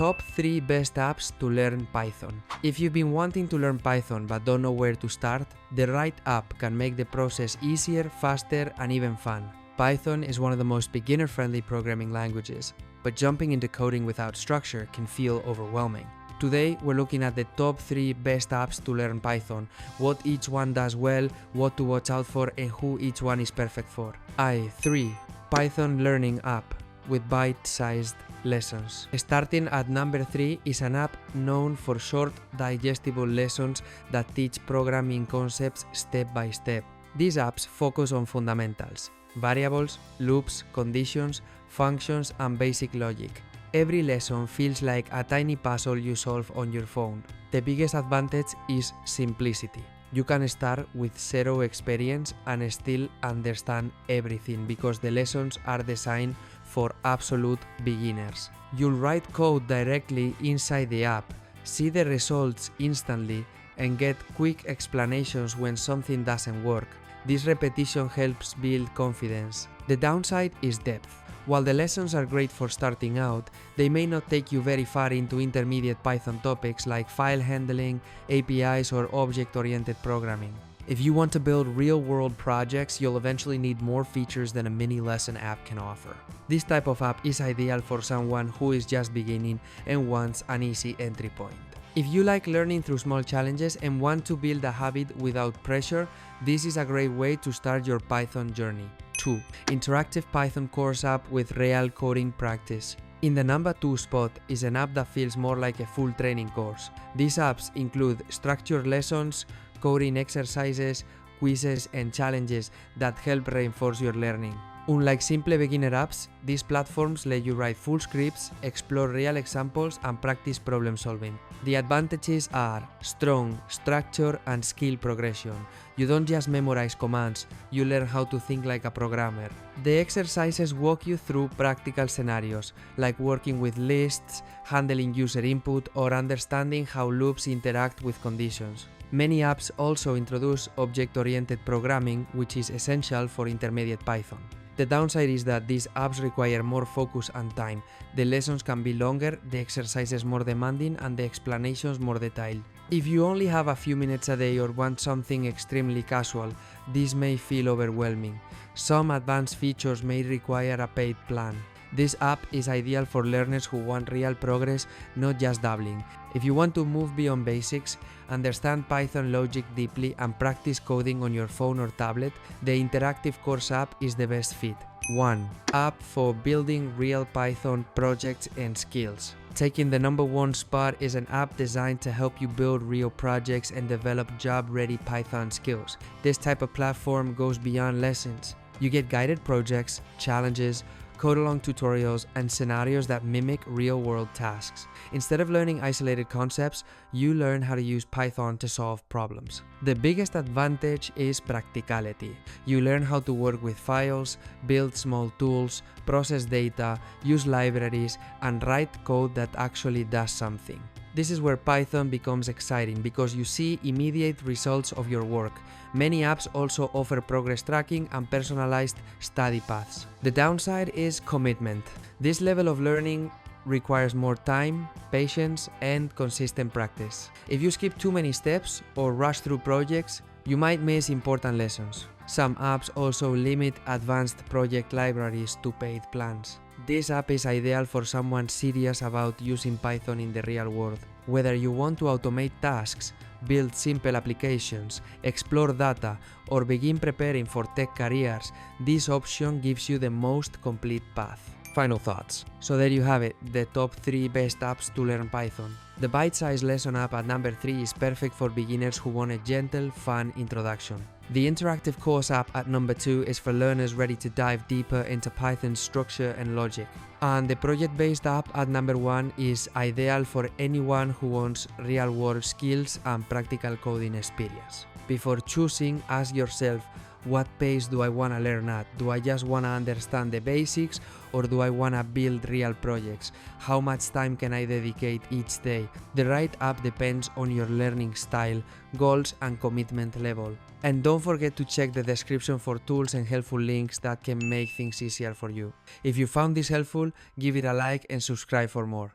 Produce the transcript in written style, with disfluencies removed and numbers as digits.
top 3 best apps to learn Python. If you've been wanting to learn Python but don't know where to start, the right app can make the process easier, faster, and even fun. Python is one of the most beginner-friendly programming languages, but jumping into coding without structure can feel overwhelming. Today, we're looking at the top 3 best apps to learn Python, what each one does well, what to watch out for, and who each one is perfect for. 3. Python Learning App with bite-sized lessons. Starting at number 3 is an app known for short, digestible lessons that teach programming concepts step by step. These apps focus on fundamentals: variables, loops, conditions, functions, and basic logic. Every lesson feels like a tiny puzzle you solve on your phone. The biggest advantage is simplicity. You can start with zero experience and still understand everything because the lessons are designed for absolute beginners. You'll write code directly inside the app, see the results instantly, and get quick explanations when something doesn't work. This repetition helps build confidence. The downside is depth. While the lessons are great for starting out, they may not take you very far into intermediate Python topics like file handling, APIs, or object-oriented programming. If you want to build real-world projects, you'll eventually need more features than a mini lesson app can offer. This type of app is ideal for someone who is just beginning and wants an easy entry point. If you like learning through small challenges and want to build a habit without pressure, this is a great way to start your Python journey. 2. Interactive Python course app with real coding practice. In the number 2 spot is an app that feels more like a full training course. These apps include structured lessons, coding exercises, quizzes, and challenges that help reinforce your learning. Unlike simple beginner apps, these platforms let you write full scripts, explore real examples, and practice problem solving. The advantages are strong structure and skill progression. You don't just memorize commands, you learn how to think like a programmer. The exercises walk you through practical scenarios, like working with lists, handling user input, or understanding how loops interact with conditions. Many apps also introduce object-oriented programming, which is essential for intermediate Python. The downside is that these apps require more focus and time. The lessons can be longer, the exercises more demanding, and the explanations more detailed. If you only have a few minutes a day or want something extremely casual, this may feel overwhelming. Some advanced features may require a paid plan. This app is ideal for learners who want real progress, not just dabbling. If you want to move beyond basics, understand Python logic deeply, and practice coding on your phone or tablet, the interactive course app is the best fit. 1. App for building real Python projects and skills. Taking the number 1 spot is an app designed to help you build real projects and develop job-ready Python skills. This type of platform goes beyond lessons. You get guided projects, challenges, code-along tutorials, and scenarios that mimic real-world tasks. Instead of learning isolated concepts, you learn how to use Python to solve problems. The biggest advantage is practicality. You learn how to work with files, build small tools, process data, use libraries, and write code that actually does something. This is where Python becomes exciting because you see immediate results of your work. Many apps also offer progress tracking and personalized study paths. The downside is commitment. This level of learning requires more time, patience, and consistent practice. If you skip too many steps or rush through projects, you might miss important lessons. Some apps also limit advanced project libraries to paid plans. This app is ideal for someone serious about using Python in the real world. Whether you want to automate tasks, build simple applications, explore data, or begin preparing for tech careers, this option gives you the most complete path. Final thoughts. So there you have it, the top 3 best apps to learn Python. The bite-sized lesson app at number 3 is perfect for beginners who want a gentle, fun introduction. The interactive course app at number 2 is for learners ready to dive deeper into Python's structure and logic. And the project-based app at number 1 is ideal for anyone who wants real-world skills and practical coding experience. Before choosing, ask yourself, what pace do I want to learn at? Do I just want to understand the basics, or do I want to build real projects? How much time can I dedicate each day? The right app depends on your learning style, goals, and commitment level. And don't forget to check the description for tools and helpful links that can make things easier for you. If you found this helpful, give it a like and subscribe for more.